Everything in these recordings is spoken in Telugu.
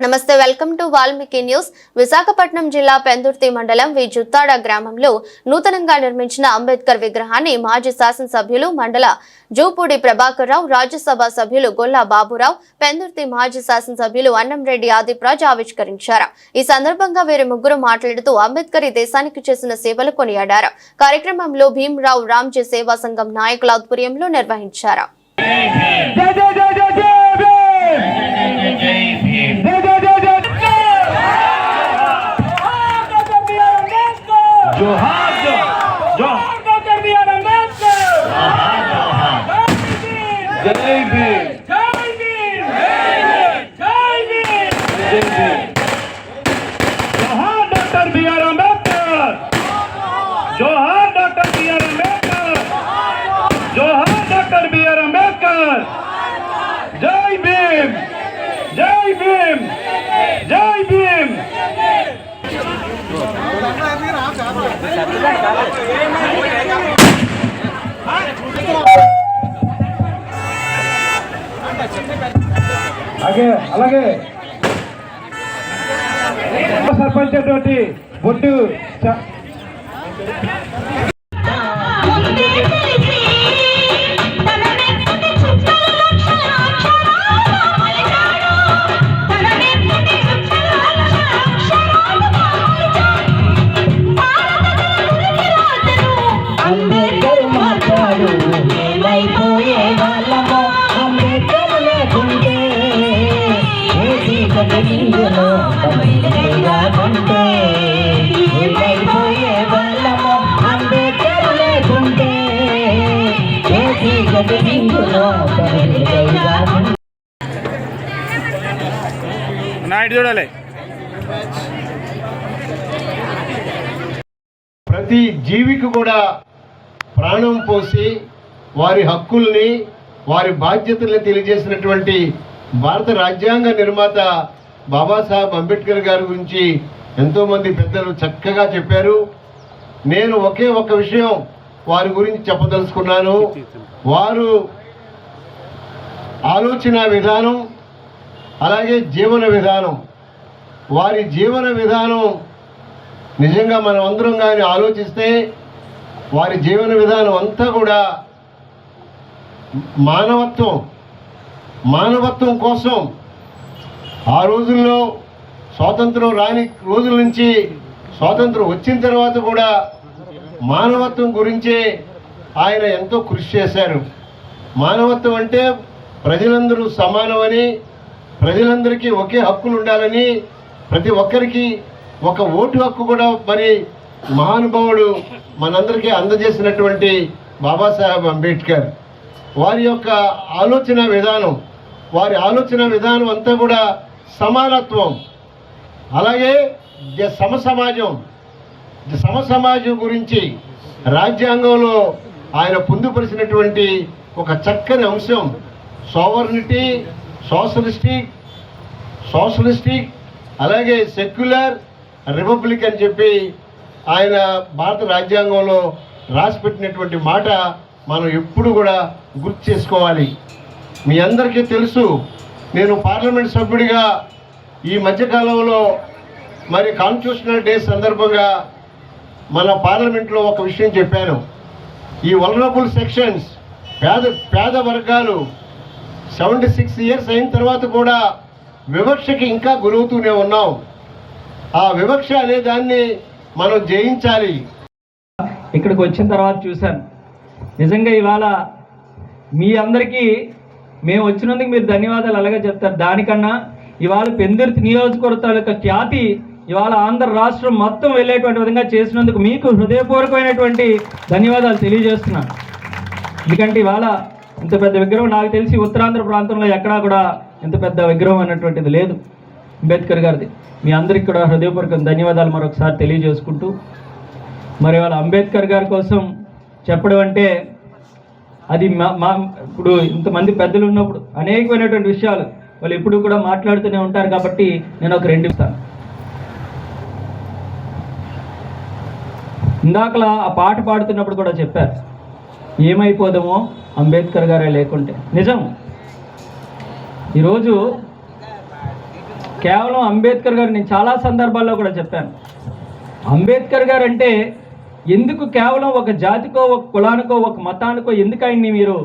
నమస్తే, welcome to Valmiki news. Visakhapatnam జిల్లా పెందుర్తి మండలం జుత్తాడ గ్రామంలో నూతనంగా నిర్మించిన అంబేద్కర్ విగ్రహాన్ని మాజీ శాసనసభ్యులు మండల జూపూడి ప్రభాకర్ రావు, రాజ్యసభ సభ్యులు గొల్లా బాబురావు, పెందుర్తి మాజీ శాసనసభ్యులు అన్నంరెడ్డి ఆదిప్రాజ్ ఆవిష్కరించారు. ఈ సందర్భంగా వీరి ముగ్గురు మాట్లాడుతూ అంబేద్కర్ ఈ దేశానికి చేసిన సేవలు కొనియాడారు. కార్యక్రమంలో భీమరావు రామ్జీ సేవా సంఘం నాయకుల ఆధ్వర్యంలో నిర్వహించారు. जोहार जोहार डॉक्टर बीआर अंबेडकर, जय भीम, जय भीम, जय भीम, जय भीम। जोहार डॉक्टर बीआर अंबेडकर, जोहार डॉक्टर बीआर अंबेडकर, जोहार डॉक्टर बीआर अंबेडकर, जय भीम, जय भीम, जय भीम। అలాగే సర్పంచ్ తోటి బొట్టు చూడాలి. ప్రతి జీవికి కూడా ప్రాణం పోసి వారి హక్కుల్ని, వారి బాధ్యతల్ని తెలియజేసినటువంటి భారత రాజ్యాంగ నిర్మాత బాబాసాహెబ్ అంబేద్కర్ గారి గురించి ఎంతోమంది పెద్దలు చక్కగా చెప్పారు. నేను ఒకే ఒక విషయం వారి గురించి చెప్పదలుచుకున్నాను. వారు ఆలోచన విధానం, అలాగే జీవన విధానం, వారి జీవన విధానం నిజంగా మనం అందరం కానీ ఆలోచిస్తే వారి జీవన విధానం అంతా కూడా మానవత్వం కోసం ఆ రోజుల్లో స్వాతంత్రం రాని రోజుల నుంచి స్వాతంత్రం వచ్చిన తర్వాత కూడా మానవత్వం గురించే ఆయన ఎంతో కృషి చేశారు. మానవత్వం అంటే ప్రజలందరూ సమానమని, ప్రజలందరికీ ఒకే హక్కులు ఉండాలని, ప్రతి ఒక్కరికి ఒక ఓటు హక్కు కూడా మరి మహానుభావుడు మనందరికీ అందజేసినటువంటి బాబాసాహెబ్ అంబేద్కర్ వారి యొక్క ఆలోచన విధానం అంతా కూడా సమానత్వం, అలాగే సమసమాజం గురించి రాజ్యాంగంలో ఆయన పొందుపరిచినటువంటి ఒక చక్కని అంశం సోవర్నిటీ, సోషలిస్టిక్ అలాగే సెక్యులర్, రిపబ్లిక్ అని చెప్పి ఆయన భారత రాజ్యాంగంలో రాసిపెట్టినటువంటి మాట మనం ఎప్పుడు కూడా గుర్తు చేసుకోవాలి. మీ అందరికీ తెలుసు, నేను పార్లమెంట్ సభ్యుడిగా ఈ మధ్యకాలంలో మరి కాన్స్టిట్యూషనల్ డే సందర్భంగా మన పార్లమెంట్లో ఒక విషయం చెప్పాను. ఈ వల్నరబుల్ సెక్షన్స్, పేద వర్గాలు 76 ఇయర్స్ అయిన తర్వాత కూడా వివక్షకి ఇంకా గురవుతూనే ఉన్నాం. ఆ వివక్ష అనే దాన్ని మనం జయించాలి. ఇక్కడికి వచ్చిన తర్వాత చూశాను, నిజంగా ఇవాళ మీ అందరికీ మేము వచ్చినందుకు మీరు ధన్యవాదాలు అలాగే చెప్తారు. దానికన్నా ఇవాళ పెందుర్తి నియోజకవర్గ తాలూకా ఖ్యాతి ఇవాళ ఆంధ్ర రాష్ట్రం మొత్తం వెళ్ళేటువంటి విధంగా చేసినందుకు మీకు హృదయపూర్వకమైనటువంటి ధన్యవాదాలు తెలియజేస్తున్నాను. ఎందుకంటే ఇవాళ ఇంత పెద్ద విగ్రహం నాకు తెలిసి ఉత్తరాంధ్ర ప్రాంతంలో ఎక్కడా కూడా ఇంత పెద్ద విగ్రహం అన్నటువంటిది లేదు అంబేద్కర్ గారిది. మీ అందరికీ కూడా హృదయపూర్వక ధన్యవాదాలు మరొకసారి తెలియజేసుకుంటూ, మరి వాళ్ళ అంబేద్కర్ గారి కోసం చెప్పడం అంటే అది ఇప్పుడు ఇంతమంది పెద్దలు ఉన్నప్పుడు అనేకమైనటువంటి విషయాలు వాళ్ళు ఎప్పుడు కూడా మాట్లాడుతూనే ఉంటారు. కాబట్టి నేను ఒక 2 ఇస్తాను. ఇందాకలా ఆ పాట పాడుతున్నప్పుడు కూడా చెప్పారు, ఏమైపోదామో అంబేద్కర్ గారే లేకుంటే. నిజం, ఈరోజు కేవలం అంబేద్కర్ గారు, నేను చాలా సందర్భాల్లో కూడా చెప్పాను, అంబేద్కర్ గారు అంటే ఎందుకు కేవలం ఒక జాతికో, ఒక కులానికో, ఒక మతానికో ఎందుకు ఆయన్ని మీరు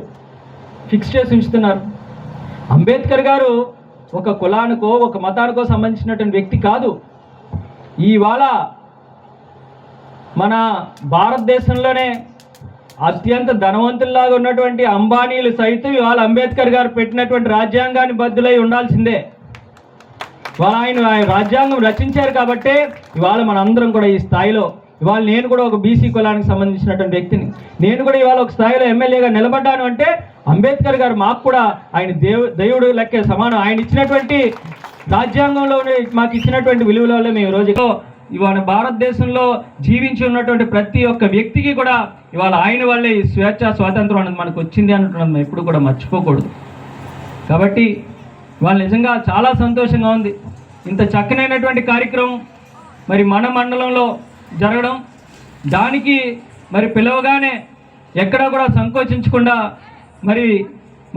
ఫిక్స్ చేసి ఉంచుతున్నారు? అంబేద్కర్ గారు ఒక కులానికో, ఒక మతానికో సంబంధించినటువంటి వ్యక్తి కాదు. ఇవాళ మన భారతదేశంలోనే అత్యంత ధనవంతుల్లాగా ఉన్నటువంటి అంబానీలు సైతం ఇవాళ అంబేద్కర్ గారు పెట్టినటువంటి రాజ్యాంగాన్ని బద్దులై ఉండాల్సిందే. ఆయన రాజ్యాంగం రచించారు కాబట్టే ఇవాళ మనందరం కూడా ఈ స్థాయిలో, ఇవాళ నేను కూడా ఒక బీసీ కులానికి సంబంధించినటువంటి వ్యక్తిని, నేను కూడా ఇవాళ ఒక స్థాయిలో ఎమ్మెల్యేగా నిలబడ్డాను అంటే అంబేద్కర్ గారు మాకు కూడా ఆయన దేవుడు లెక్కే సమానం. ఆయన ఇచ్చినటువంటి రాజ్యాంగంలో మాకు ఇచ్చినటువంటి విలువల వల్ల మేము ఈరోజు ఇవాళ భారతదేశంలో జీవించి ఉన్నటువంటి ప్రతి ఒక్క వ్యక్తికి కూడా ఇవాళ ఆయన వల్లే ఈ స్వేచ్ఛ, స్వాతంత్రం అనేది మనకు వచ్చింది అంటున్నది మనం ఎప్పుడు కూడా మర్చిపోకూడదు. కాబట్టి ఇవాళ నిజంగా చాలా సంతోషంగా ఉంది. ఇంత చక్కనైనటువంటి కార్యక్రమం మరి మన మండలంలో జరగడం, దానికి మరి పిలవగానే ఎక్కడా కూడా సంకోచించకుండా మరి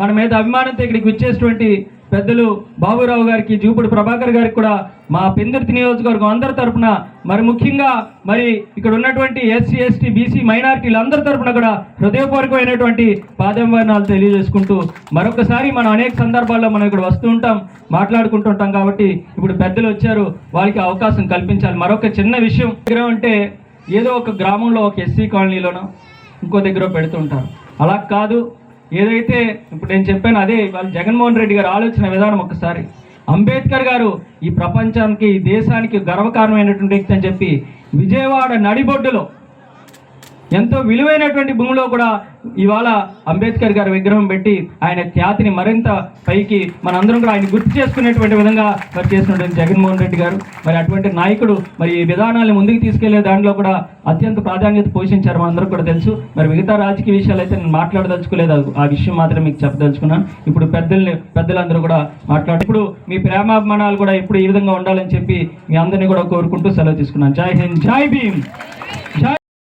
మన మీద అభిమానంతో ఇక్కడికి వచ్చేటువంటి పెద్దలు బాబురావు గారికి, జూపుడు ప్రభాకర్ గారికి కూడా మా పెందుర్తి నియోజకవర్గం అందరి తరఫున, మరి ముఖ్యంగా మరి ఇక్కడ ఉన్నటువంటి ఎస్సీ, ఎస్టీ, బీసీ, మైనారిటీలు అందరి తరఫున కూడా హృదయపూర్వకమైనటువంటి పాదాభివందనాలు తెలియజేసుకుంటూ, మరొకసారి మనం అనేక సందర్భాల్లో మనం ఇక్కడ వస్తూ ఉంటాం, మాట్లాడుకుంటుంటాం. కాబట్టి ఇప్పుడు పెద్దలు వచ్చారు, వాళ్ళకి అవకాశం కల్పించాలి. మరొక చిన్న విషయం అంటే ఏదో ఒక గ్రామంలో ఒక ఎస్సీ కాలనీలోనో ఇంకో దగ్గర పెడుతుంటారు. అలా కాదు, ఏదైతే ఇప్పుడు నేను చెప్పాను అదే వాళ్ళు జగన్మోహన్ రెడ్డి గారు ఆలోచన విధానం. ఒకసారి అంబేద్కర్ గారు ఈ ప్రపంచానికి, ఈ దేశానికి గర్వకారణమైనటువంటి వ్యక్తి అని చెప్పి విజయవాడ నడిబొడ్డులో ఎంతో విలువైనటువంటి భూమిలో కూడా ఇవాళ అంబేద్కర్ గారి విగ్రహం పెట్టి ఆయన ఖ్యాతిని మరింత పైకి మనందరం కూడా ఆయన గుర్తు చేసుకునేటువంటి విధంగా మరి చేసినటువంటి జగన్మోహన్ రెడ్డి గారు, మరి అటువంటి నాయకుడు మరి ఈ విధానాన్ని ముందుకు తీసుకెళ్లే దాంట్లో కూడా అత్యంత ప్రాధాన్యత పోషించారు, మనందరూ కూడా తెలుసు. మరి మిగతా రాజకీయ విషయాలు అయితే నేను మాట్లాడదలుచుకోలేదు, ఆ విషయం మాత్రం మీకు చెప్పదలుచుకున్నాను. ఇప్పుడు పెద్దలందరూ కూడా ఇప్పుడు మీ ప్రేమాభిమానాలు కూడా ఇప్పుడు ఈ విధంగా ఉండాలని చెప్పి మీ అందరినీ కూడా కోరుకుంటూ సెలవు తీసుకున్నాను. జై హింద్, జై భీమ్.